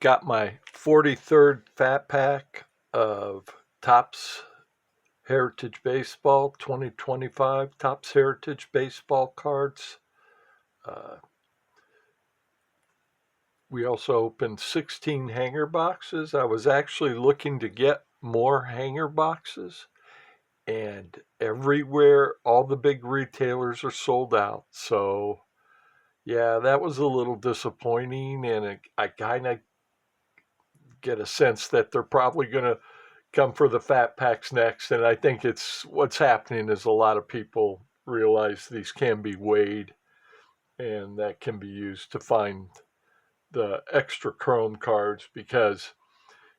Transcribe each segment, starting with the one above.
Got my 43rd fat pack of Topps Heritage Baseball 2025 Topps Heritage Baseball cards. Uh, we also opened 16 hanger boxes. I was actually looking to get more hanger boxes, and everywhere, all the big retailers are sold out. So, yeah, that was a little disappointing, and I kind of get a sense that they're probably going to come for the fat packs next. And I think it's what's happening is a lot of people realize these can be weighed and that can be used to find the extra chrome cards, because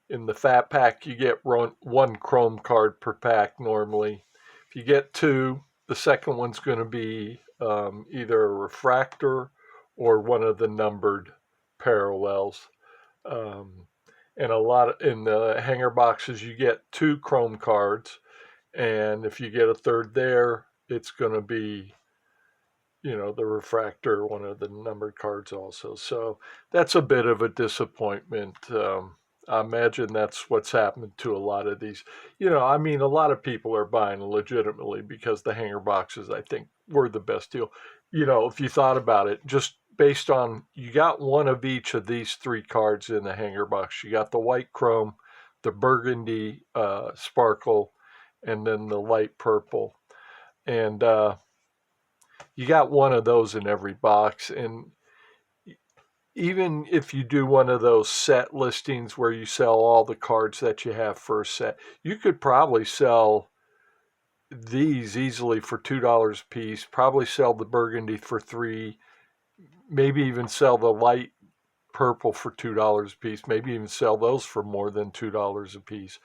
in the fat pack you get one chrome card per pack normally. If you get two, the second one's going to be either a refractor or one of the numbered parallels. Um, and a lot in the hanger boxes you get two chrome cards, and if you get a third there, it's going to be the refractor, one of the numbered cards also. So that's a bit of a disappointment. I imagine that's what's happened to a lot of these. I mean, a lot of people are buying legitimately because the hanger boxes, I think, were the best deal. If you thought about it, just based on you got one of each of these three cards in the hanger box. You got the white chrome, the burgundy sparkle, and then the light purple. And you got one of those in every box. And even if you do one of those set listings where you sell all the cards that you have for a set, you could probably sell these easily for $2 a piece, probably sell the burgundy for 3, maybe even sell the light purple for $2 a piece, maybe even sell those for more than $2 a piece.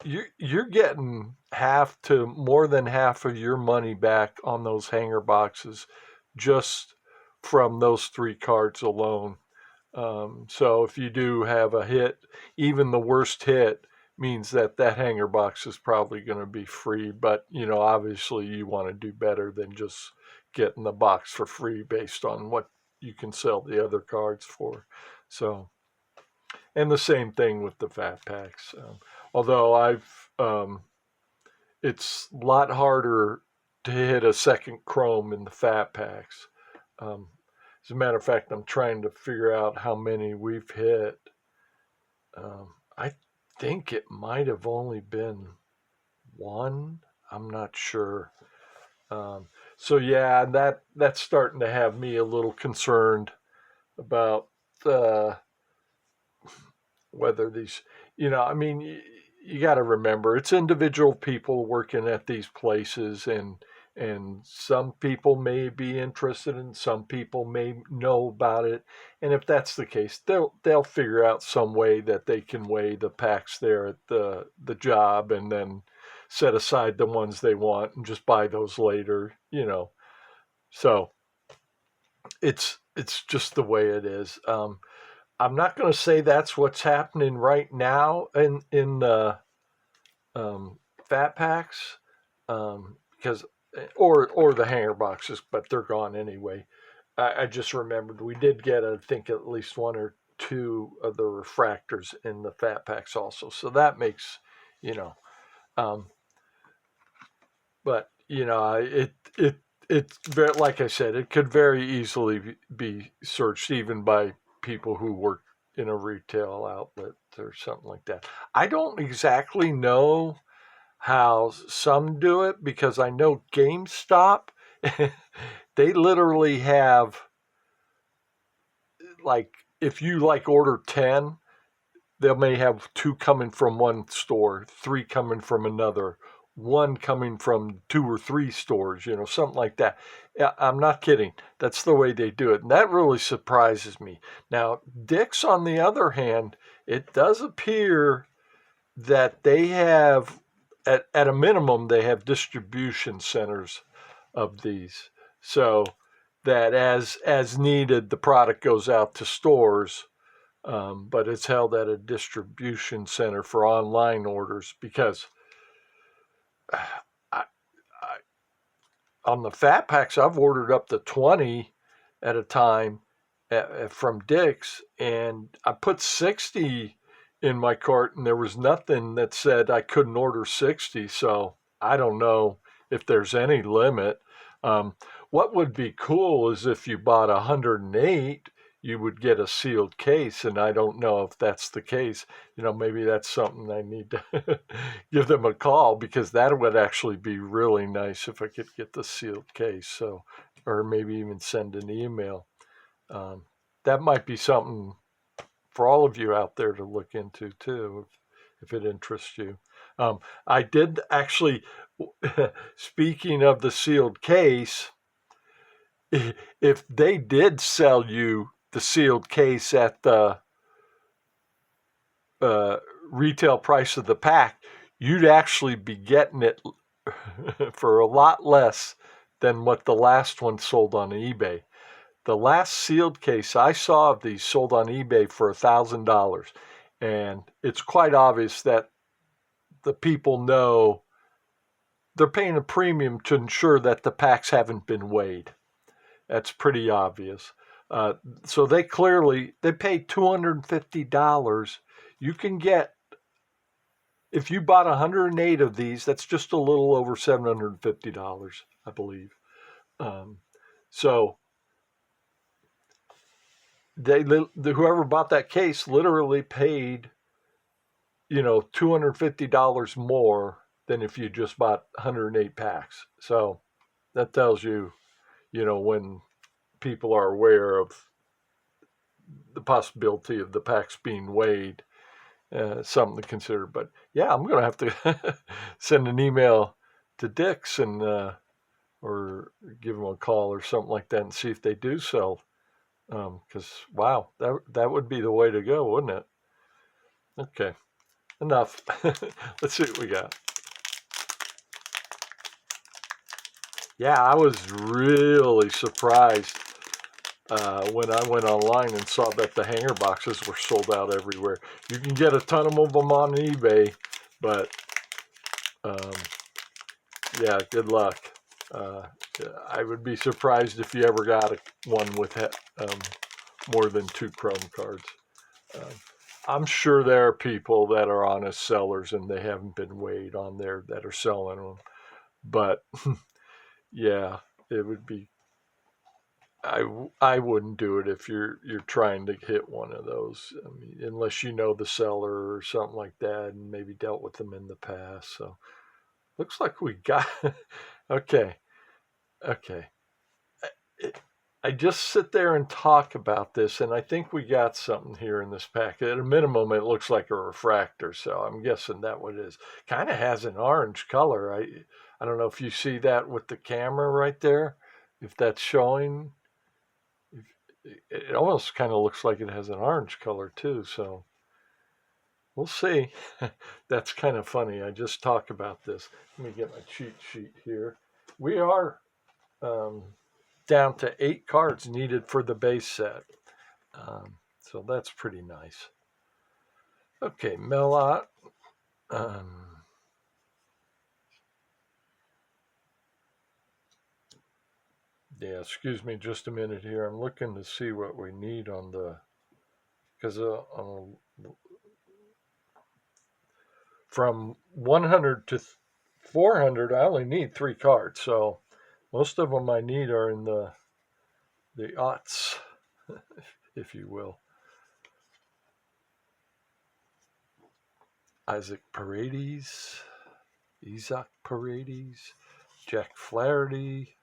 You're getting half to more than half of your money back on those hanger boxes just from those three cards alone. So if you do have a hit, even the worst hit means that hanger box is probably going to be free. But obviously you want to do better than just getting the box for free based on what you can sell the other cards for. So, and the same thing with the fat packs. Although it's a lot harder to hit a second chrome in the fat packs. Um, as a matter of fact, I'm trying to figure out how many we've hit. I think it might have only been one. I'm not sure. Um, so yeah, that's starting to have me a little concerned about uh, whether these, I mean, you got to remember it's individual people working at these places, and some people may be interested, and some people may know about it, and if that's the case, they'll figure out some way that they can weigh the packs there at the job, and then set aside the ones they want and just buy those later. So it's just the way it is. I'm not going to say that's what's happening right now in the fat packs, because or the hanger boxes, but they're gone anyway. I just remembered we did get, I think, at least one or two of the refractors in the fat packs also, so that makes you know. Um, but it's very, like I said, it could very easily be searched even by people who work in a retail outlet or something like that. I don't exactly know how some do it, because I know GameStop, they literally have, like, if you like order 10, they may have two coming from one store, three coming from another, one coming from two or three stores, something like that. Yeah, I'm not kidding. That's the way they do it. And that really surprises me. Now, Dick's, on the other hand, it does appear that they have, at a minimum, they have distribution centers of these. So that as needed, the product goes out to stores, but it's held at a distribution center for online orders, because I, I, on the fat packs, I've ordered up to 20 at a time, from Dick's, and I put 60 in my cart, and there was nothing that said I couldn't order 60. So I don't know if there's any limit. Um, what would be cool is if you bought 108, you would get a sealed case, and I don't know if that's the case. Maybe that's something I need to give them a call, because that would actually be really nice if I could get the sealed case. So, or maybe even send an email. Um, that might be something for all of you out there to look into too, if it interests you. I did actually, speaking of the sealed case, if they did sell you the sealed case at the uh, retail price of the pack, you'd actually be getting it for a lot less than what the last one sold on eBay. The last sealed case I saw of these sold on eBay for $1,000. And it's quite obvious that the people know they're paying a premium to ensure that the packs haven't been weighed. That's pretty obvious. Uh, so they paid $250. You can get, if you bought 108 of these, that's just a little over $750, I believe. Um, so whoever bought that case literally paid, $250 more than if you just bought 108 packs. So that tells you, when people are aware of the possibility of the packs being weighed, something to consider. But yeah, I'm going to have to send an email to Dick's and or give them a call or something like that and see if they do sell. Because wow, that would be the way to go, wouldn't it? Okay, enough. Let's see what we got. Yeah, I was really surprised when I went online and saw that the hanger boxes were sold out everywhere. You can get a ton of them on eBay, but um, yeah, good luck. Uh, I would be surprised if you ever got one with more than 2 Chrome cards. Um, I'm sure there are people that are honest sellers and they haven't been weighed on there that are selling them, but yeah, it would be. I wouldn't do it if you're trying to hit one of those. I mean, unless you know the seller or something like that, and maybe dealt with them in the past. So looks like we got. Okay, okay. I just sit there and talk about this, and I think we got something here in this packet. At a minimum, it looks like a refractor, so I'm guessing that what it is. Kind of has an orange color. I don't know if you see that with the camera right there, if that's showing. It almost kind of looks like it has an orange color too, so we'll see. That's kind of funny. I just talk about this. Let me get my cheat sheet here. We are um, down to 8 cards needed for the base set. So that's pretty nice. Okay, Melot. Yeah, excuse me just a minute here. I'm looking to see what we need on the, because from 100 to 400, I only need 3 cards. So most of them I need are in the aughts, if you will. Isaac Paredes, Isaac Paredes, Jack Flaherty,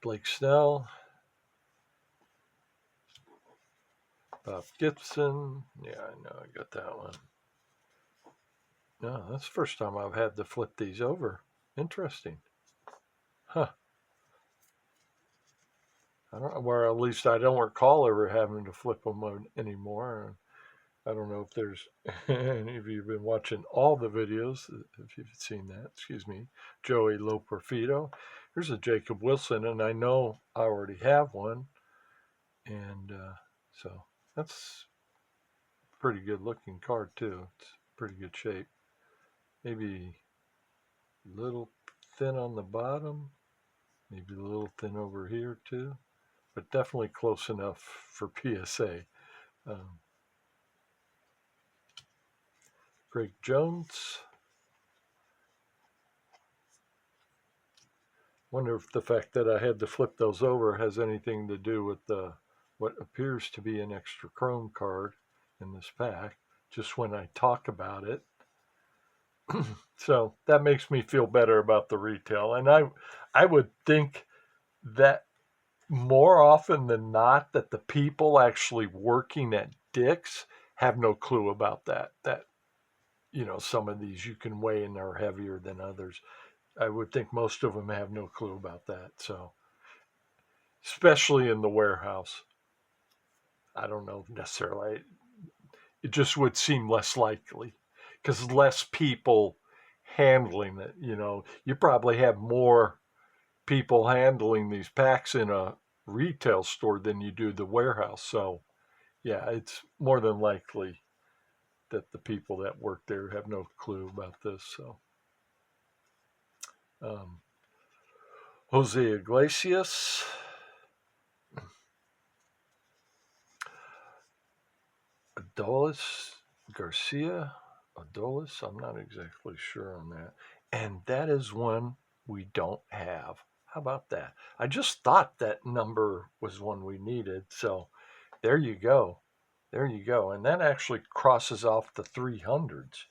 Blake Snell, Bob Gibson. Yeah, I know, I got that one. No, that's the first time I've had to flip these over. Interesting. Huh. I don't know, where at least I don't recall ever having to flip them anymore. I don't know if there's any of you have been watching all the videos, if you've seen that. Excuse me. Joey Loperfido. Here's a Jacob Wilson, and I know I already have one. And so that's a pretty good looking card, too. It's pretty good shape. Maybe a little thin on the bottom. Maybe a little thin over here too, but definitely close enough for PSA. Um, Greg Jones. Wonder if the fact that I had to flip those over has anything to do with what appears to be an extra chrome card in this pack, just when I talk about it. So that makes me feel better about the retail. And I would think that more often than not that the people actually working at Dick's have no clue about that. That, some of these you can weigh and are heavier than others. I would think most of them have no clue about that. So, especially in the warehouse, I don't know necessarily. It just would seem less likely because less people handling it. You probably have more people handling these packs in a retail store than you do the warehouse. So, yeah, it's more than likely that the people that work there have no clue about this. So, um, Jose Iglesias, Adolis Garcia, Adolis, I'm not exactly sure on that. And that is one we don't have. How about that? I just thought that number was one we needed. So there you go. There you go. And that actually crosses off the 300s.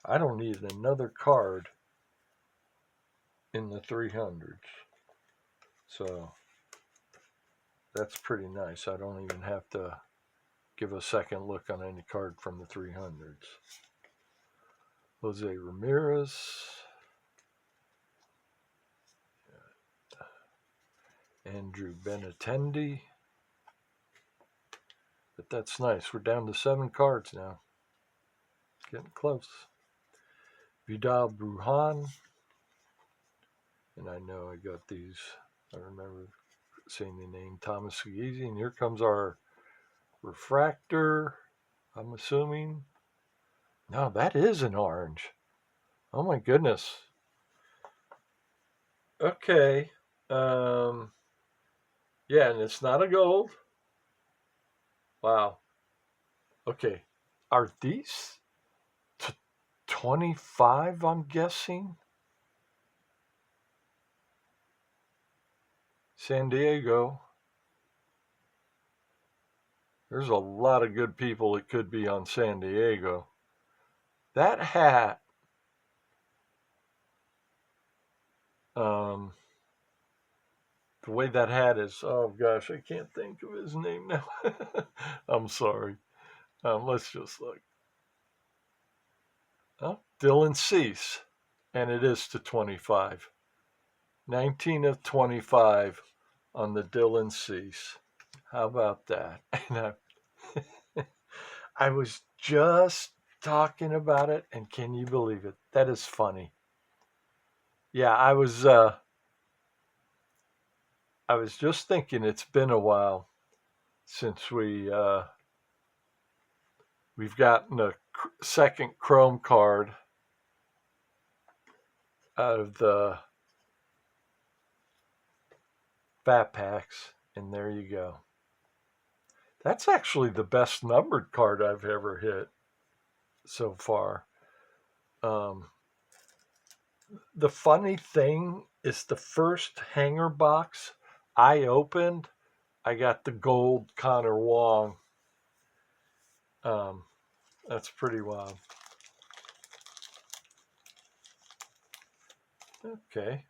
I don't need another card in the 300s. So that's pretty nice. I don't even have to give a second look on any card from the 300s. Jose Ramirez, Andrew Benintendi. But that's nice. We're down to 7 cards now. Getting close. Vidal Brujan. And I know I got these. I remember saying the name Thomas Fugazi. And here comes our refractor. I'm assuming. No, that is an orange. Oh my goodness. Okay. Yeah, and it's not a gold. Wow. Okay. Are these 25, I'm guessing? San Diego. There's a lot of good people that could be on San Diego. That hat, um, the way that hat is, oh gosh, I can't think of his name now. I'm sorry. Let's just look. Oh, Dylan Cease. And it is to 25. 19 of 25 on the Dylan Cease. How about that? And I was just talking about it, and can you believe it? That is funny. Yeah, I was just thinking it's been a while since we've gotten a second Chrome card out of the fat packs, and there you go. That's actually the best numbered card I've ever hit so far. Um, the funny thing is, the first hanger box I opened, I got the gold Connor Wong. Um, that's pretty wild. Okay,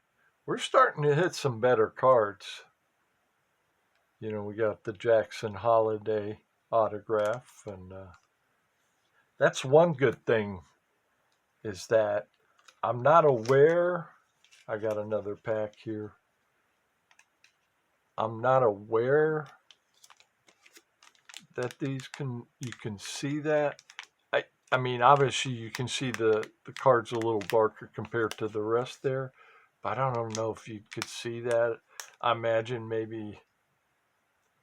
we're starting to hit some better cards. We got the Jackson Holiday autograph, and that's one good thing is that I'm not aware. I got another pack here. I'm not aware that you can see that. I mean, obviously you can see the cards a little darker compared to the rest there, but I don't know if you could see that. I imagine maybe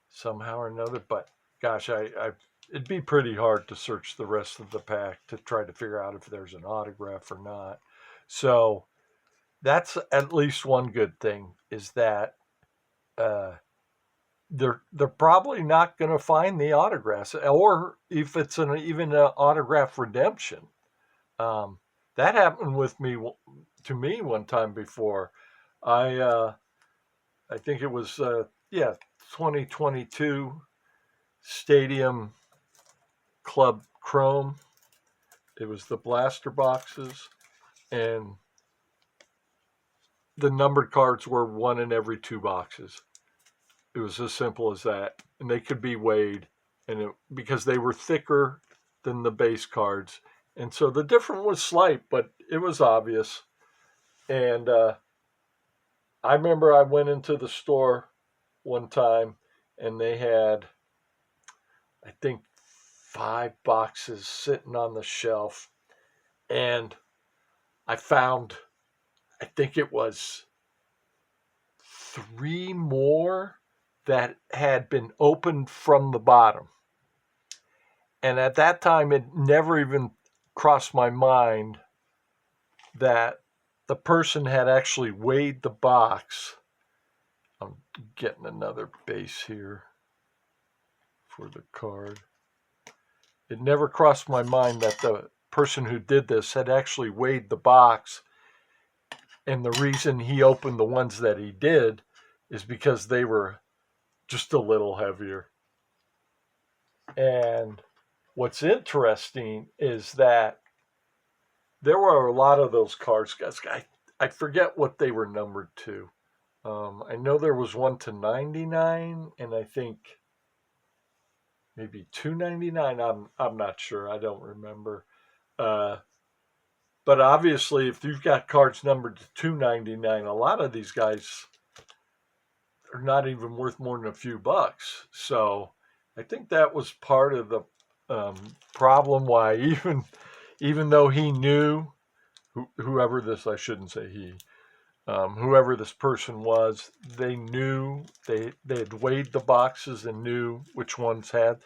somehow or another, but gosh, it'd be pretty hard to search the rest of the pack to try to figure out if there's an autograph or not. So that's at least one good thing, is that uh, they're probably not going to find the autographs, or if it's even an autograph redemption. Um, that happened with me to me one time before. I I think it was 2022 Stadium Club Chrome. It was the blaster boxes, and the numbered cards were one in every two boxes. It was as simple as that, and they could be weighed, because they were thicker than the base cards, and so the difference was slight, but it was obvious. And I remember I went into the store one time, and they had, I think, five boxes sitting on the shelf, and I found, I think it was three more that had been opened from the bottom. And at that time, it never even crossed my mind that the person had actually weighed the box. I'm getting another base here for the card. It never crossed my mind that the person who did this had actually weighed the box. And the reason he opened the ones that he did is because they were just a little heavier. And what's interesting is that there were a lot of those cards, guys. I forget what they were numbered to. I know there was one to 99, and I think maybe 299. I'm not sure. I don't remember. Uh, but obviously, if you've got cards numbered to 299, a lot of these guys are not even worth more than a few bucks. So I think that was part of the um, problem. Why even though he knew, whoever this, I shouldn't say he, whoever this person was, they knew, they had weighed the boxes and knew which ones had.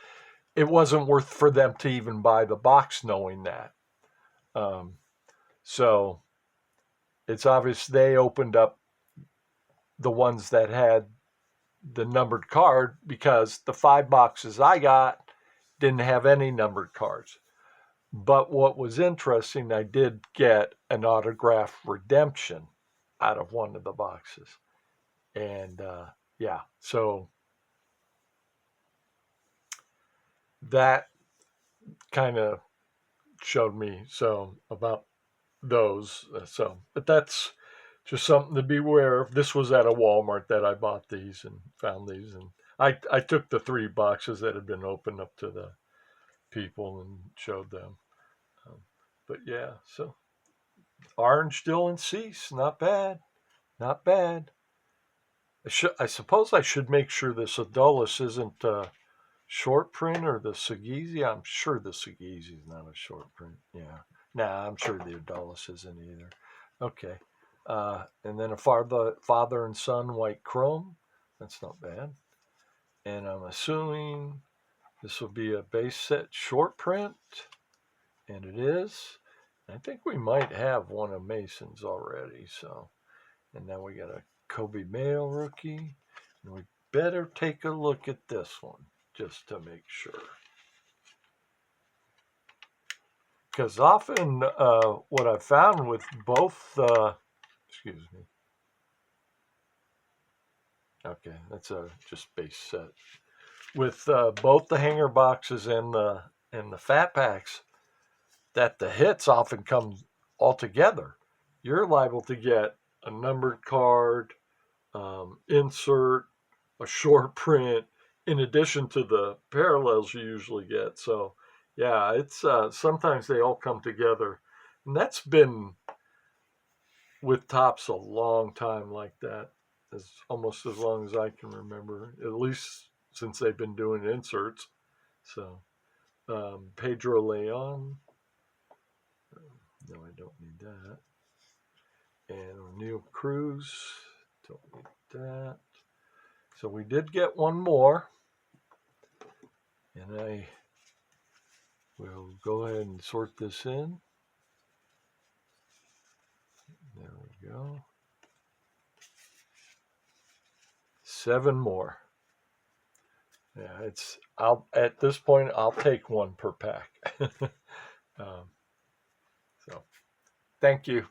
It wasn't worth for them to even buy the box, knowing that. Um, so it's obvious they opened up the ones that had the numbered card, because the five boxes I got didn't have any numbered cards. But what was interesting, I did get an autograph redemption out of one of the boxes. And yeah, so that kind of showed me so about those. But that's just something to be aware of. This was at a Walmart that I bought these and found these, and I took the three boxes that had been opened up to the people and showed them. Um, but yeah, so Orange Dylan Cease, not bad, not bad. I suppose I should make sure this Adolis isn't short print, or the Sagizi. I'm sure the Sagizi is not a short print. Yeah. Nah, I'm sure the Adolis isn't either. Okay. And then a father and son white chrome. That's not bad. And I'm assuming this will be a base set short print. And it is. I think we might have one of Mason's already. So, and then we got a Kobe Mayo rookie. And we better take a look at this one just to make sure. Because often what I've found with both, excuse me, okay, that's a just base set. With both the hanger boxes and the fat packs, that the hits often come all together. You're liable to get a numbered card, insert, a short print, in addition to the parallels you usually get. So, yeah, it's sometimes they all come together, and that's been with Topps a long time like that, as almost as long as I can remember, at least since they've been doing inserts. So, Pedro Leon, no, I don't need that. And O'Neill Cruz, don't need that. So we did get one more, and I will go ahead and sort this in. There we we go. 7 more. Yeah, at this point I'll take one per pack. So thank you.